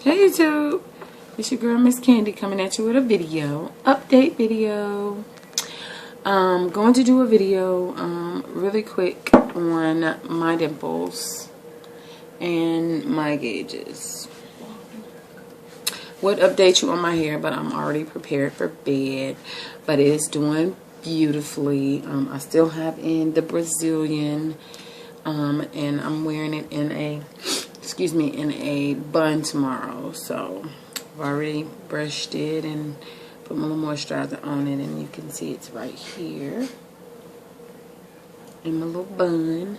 Hey YouTube, it's your girl Miss Candy coming at you with a video, update video. Going to do a video really quick on my dimples and my gauges. Would update you on my hair, but I'm already prepared for bed. But it is doing beautifully. I still have in the Brazilian, and I'm wearing it in a in a bun tomorrow. So I've already brushed it and put my little moisturizer on it, and you can see it's right here in my little bun.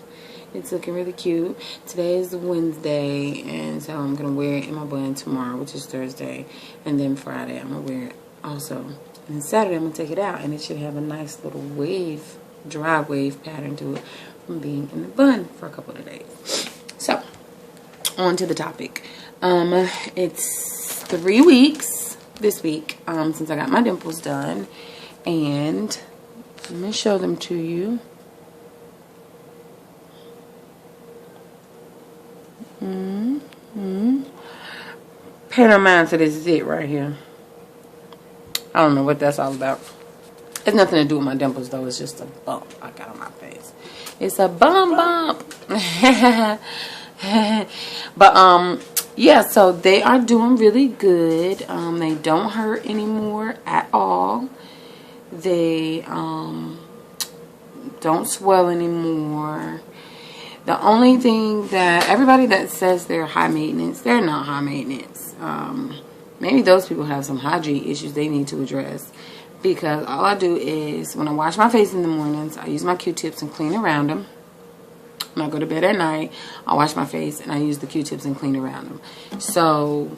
It's looking really cute. Today is Wednesday, and so I'm gonna wear it in my bun tomorrow, which is Thursday, and then Friday I'm gonna wear it also, and then Saturday I'm gonna take it out, and it should have a nice little wave, dry wave pattern to it from being in the bun for a couple of days. So on to the topic. It's 3 weeks this week since I got my dimples done, and I'm gonna show them to you. Pay no mind to this zit right here. I don't know what that's all about. It's nothing to do with my dimples though. It's just a bump I got on my face. It's a bump. But yeah, so they are doing really good. They don't hurt anymore at all. They don't swell anymore. The only thing that everybody that says they're high maintenance, they're not high maintenance. Maybe those people have some hygiene issues they need to address, because all I do is when I wash my face in the mornings, I use my Q-tips and clean around them. When I go to bed at night, I wash my face and I use the Q-tips and clean around them. So,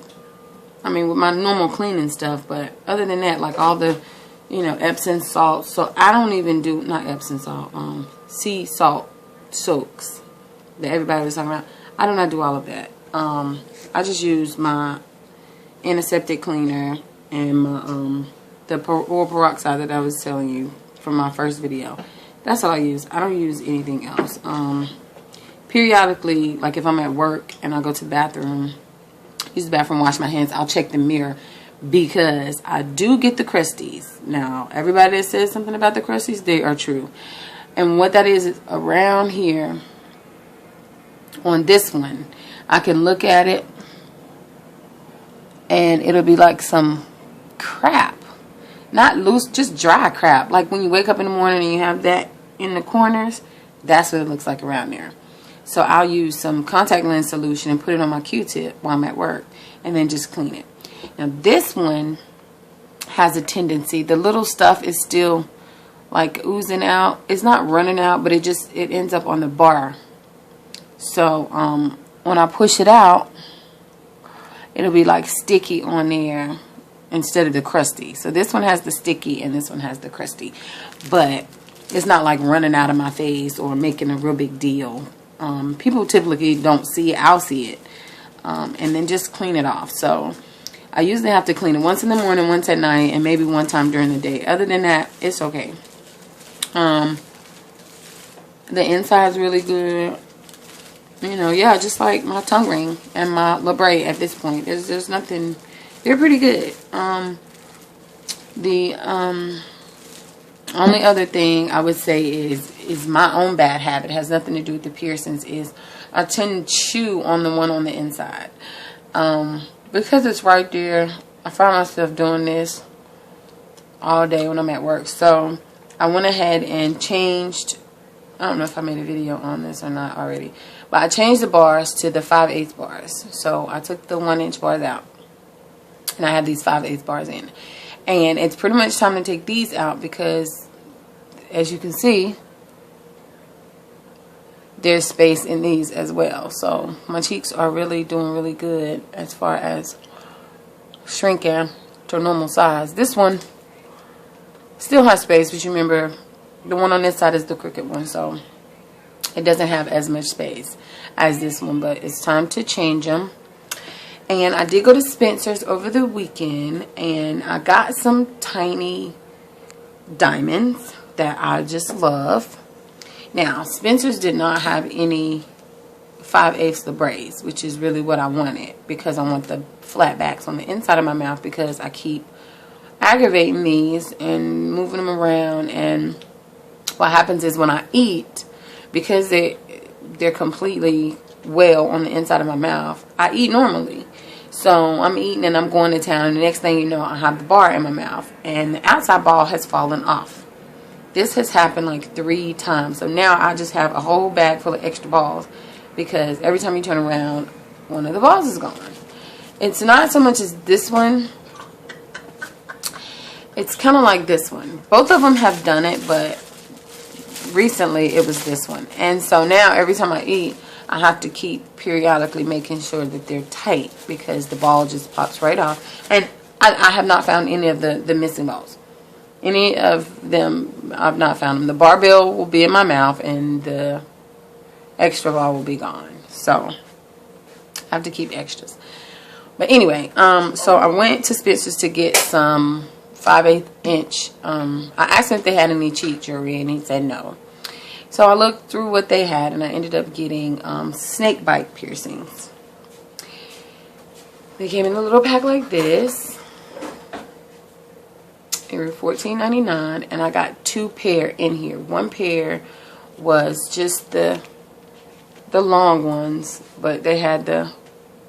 I mean, with my normal cleaning stuff, but other than that, like all the, Epsom salt. So I don't even do, not Epsom salt, sea salt soaks that everybody was talking about. I do not do all of that. I just use my antiseptic cleaner and my the oil peroxide that I was telling you from my first video. That's all I use. I don't use anything else. Periodically, like if I'm at work and I go to the bathroom, use the bathroom, wash my hands, I'll check the mirror, because I do get the crusties. Now, everybody that says something about the crusties, they are true. And what that is around here on this one, I can look at it and it'll be like some crap. Not loose, just dry crap. Like when you wake up in the morning and you have that in the corners, that's what it looks like around there. So I'll use some contact lens solution and put it on my Q-tip while I'm at work, and then just clean it. Now this one has a tendency, the little stuff is still like oozing out. It's not running out, but it ends up on the bar. So when I push it out, it'll be like sticky on there instead of the crusty. So this one has the sticky and this one has the crusty, but it's not like running out of my face or making a real big deal. People typically don't see it. I'll see it, and then just clean it off. So I usually have to clean it once in the morning, once at night, and maybe one time during the day. Other than that, it's okay. The inside's really good. Yeah, just like my tongue ring and my labret at this point. There's nothing. They're pretty good. The only other thing I would say is my own bad habit. It has nothing to do with the piercings. Is I tend to chew on the one on the inside. Because it's right there, I find myself doing this all day when I'm at work. So I went ahead and changed. I don't know if I made a video on this or not already, but I changed the bars to the 5/8 bars. So I took the 1-inch bars out, and I have these 5/8 bars in. And it's pretty much time to take these out, because as you can see, there's space in these as well. So my cheeks are really doing really good as far as shrinking to a normal size. This one still has space, but you remember the one on this side is the crooked one, so it doesn't have as much space as this one, but it's time to change them. And I did go to Spencer's over the weekend, and I got some tiny diamonds that I just love. Now, Spencer's did not have any 5/8 the braids, which is really what I wanted, because I want the flat backs on the inside of my mouth, because I keep aggravating these and moving them around. And what happens is when I eat, because they're completely well on the inside of my mouth, I eat normally. So I'm eating and I'm going to town, and the next thing you know, I have the bar in my mouth and the outside ball has fallen off. This has happened like 3 times. So now I just have a whole bag full of extra balls, because every time you turn around, one of the balls is gone. It's not so much as this one. It's kind of like this one. Both of them have done it, but recently it was this one. And so now every time I eat, I have to keep periodically making sure that they're tight, because the ball just pops right off. And I have not found any of the missing balls. Any of them, I've not found them. The barbell will be in my mouth and the extra ball will be gone. So I have to keep extras. But anyway, so I went to Spencer's to get some 5/8 inch. I asked him if they had any cheap jewelry, and he said no. So I looked through what they had, and I ended up getting snake bite piercings. They came in a little pack like this. They were $14.99, and I got 2 pair in here. One pair was just the long ones, but they had the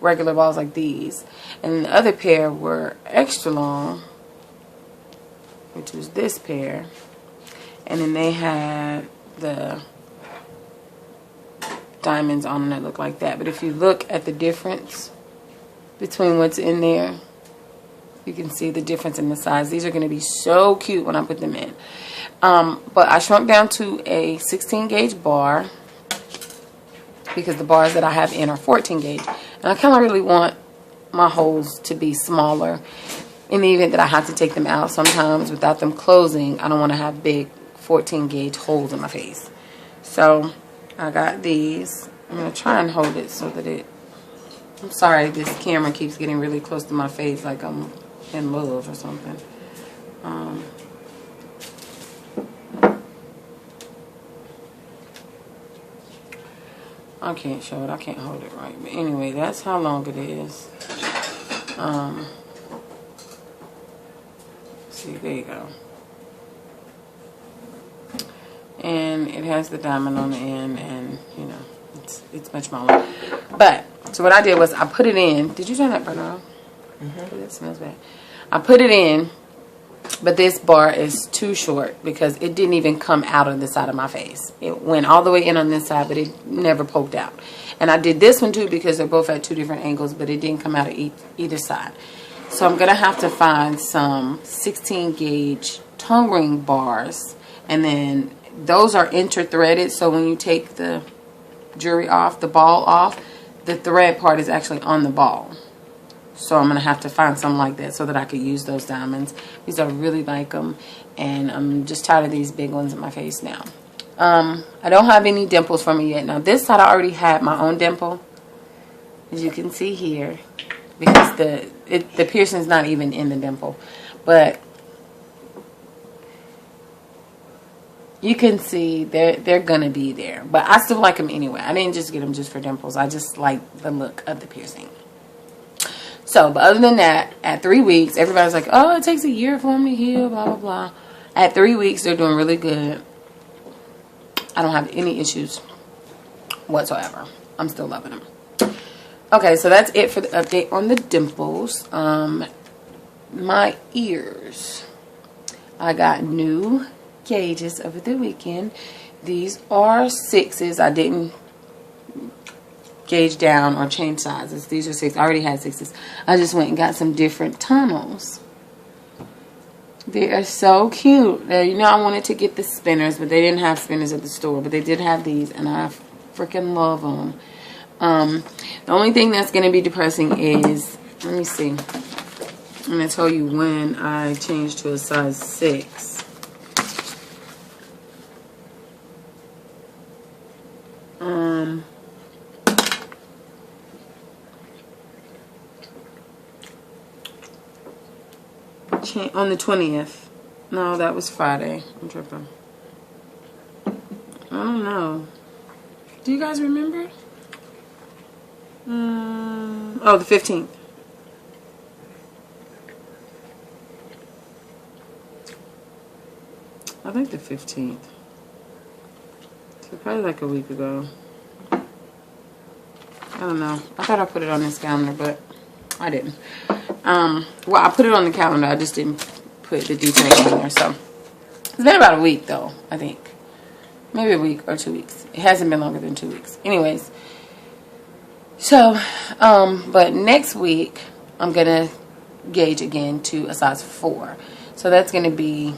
regular balls like these. And the other pair were extra long, which was this pair. And then they had the diamonds on them that look like that. But if you look at the difference between what's in there, you can see the difference in the size. These are going to be so cute when I put them in. But I shrunk down to a 16 gauge bar, because the bars that I have in are 14 gauge. And I kind of really want my holes to be smaller, in the event that I have to take them out sometimes without them closing. I don't want to have big 14 gauge holes in my face. So I got these. I'm going to try and hold it so that I'm sorry, this camera keeps getting really close to my face like I'm in love or something. I can't show it. I can't hold it right. But anyway, that's how long it is. See, there you go. And it has the diamond on the end, and you know, it's much smaller. But so what I did was I put it in. Did you turn that burner off? It smells bad. I put it in, but this bar is too short, because it didn't even come out of the side of my face. It went all the way in on this side, but it never poked out. And I did this one too, because they're both at 2 different angles, but it didn't come out of either side. So I'm going to have to find some 16 gauge tongue ring bars, and then those are interthreaded, so when you take the jewelry off, the ball off, the thread part is actually on the ball. So I'm going to have to find something like that so that I could use those diamonds, because I really like them, and I'm just tired of these big ones in my face now. I don't have any dimples from it yet. Now this side I already had my own dimple, as you can see here, because the piercing's not even in the dimple. But you can see they're gonna be there, but I still like them anyway. I didn't just get them just for dimples. I just like the look of the piercing. So, but other than that, at 3 weeks, everybody's like, oh, it takes a year for them to heal, blah, blah, blah. At 3 weeks, they're doing really good. I don't have any issues whatsoever. I'm still loving them. Okay, so that's it for the update on the dimples. My ears. I got new gauges over the weekend. These are 6s. I didn't gauge down or change sizes. These are 6. I already had 6s. I just went and got some different tunnels. They are so cute. Now, you know, I wanted to get the spinners, but they didn't have spinners at the store, but they did have these, and I freaking love them. The only thing that's going to be depressing is, let me see, I'm going to tell you when I changed to a size 6. On the 20th. No, that was Friday. I'm tripping. I don't know. Do you guys remember? Oh, the 15th. I think the 15th. So probably like a week ago. I don't know. I thought I put it on this calendar, but I didn't. Well, I put it on the calendar. I just didn't put the details on there. So it's been about a week, though, I think. Maybe a week or 2 weeks. It hasn't been longer than 2 weeks. Anyways. So, but next week, I'm going to gauge again to a size 4. So that's going to be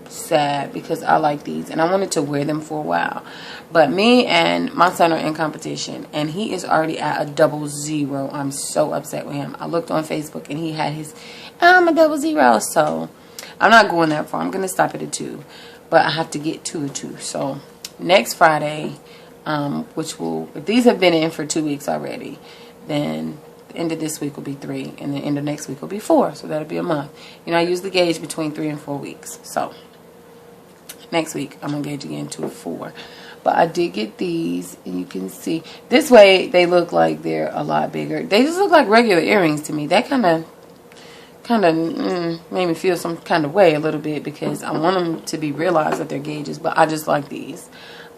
sad because I like these and I wanted to wear them for a while. But me and my son are in competition and he is already at a 00. I'm so upset with him. I looked on Facebook and he had his, I'm a 00. So I'm not going that far. I'm going to stop at a 2. But I have to get to a 2. So next Friday, which will, if these have been in for 2 weeks already, then the end of this week will be 3 and the end of next week will be 4. So that'll be a month. You know, I usually gauge between 3 and 4 weeks. So next week I'm gonna gauge again to a 4. But I did get these and you can see this way they look like they're a lot bigger. They just look like regular earrings to me. That kind of made me feel some kind of way a little bit because I want them to be realized that they're gauges, but I just like these.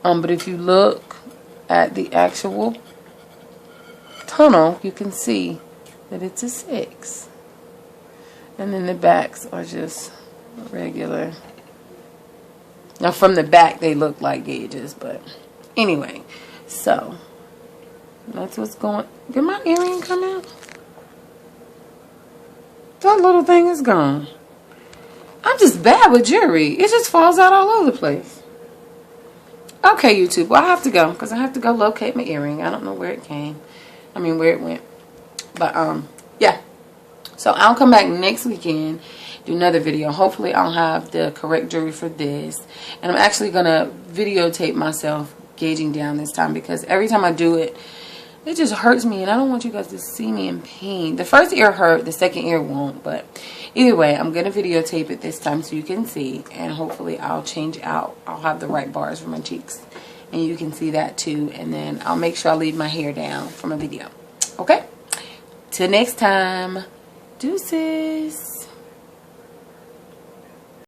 But if you look at the actual tunnel, you can see that it's a 6. And then the backs are just regular. Now from the back they look like gauges, but anyway, so that's what's going. Did my earring come out? That little thing is gone. I'm just bad with jewelry. It just falls out all over the place. Okay, YouTube. Well, I have to go because I have to go locate my earring. I don't know where it came. I mean, where it went. But, yeah. So, I'll come back next weekend, do another video. Hopefully, I'll have the correct jewelry for this. And I'm actually going to videotape myself gauging down this time because every time I do it, it just hurts me. And I don't want you guys to see me in pain. The first ear hurt. The second ear won't. But either way, I'm going to videotape it this time so you can see. And hopefully, I'll change out. I'll have the right bars for my cheeks. And you can see that too. And then I'll make sure I leave my hair down for my video. Okay? Till next time. Deuces.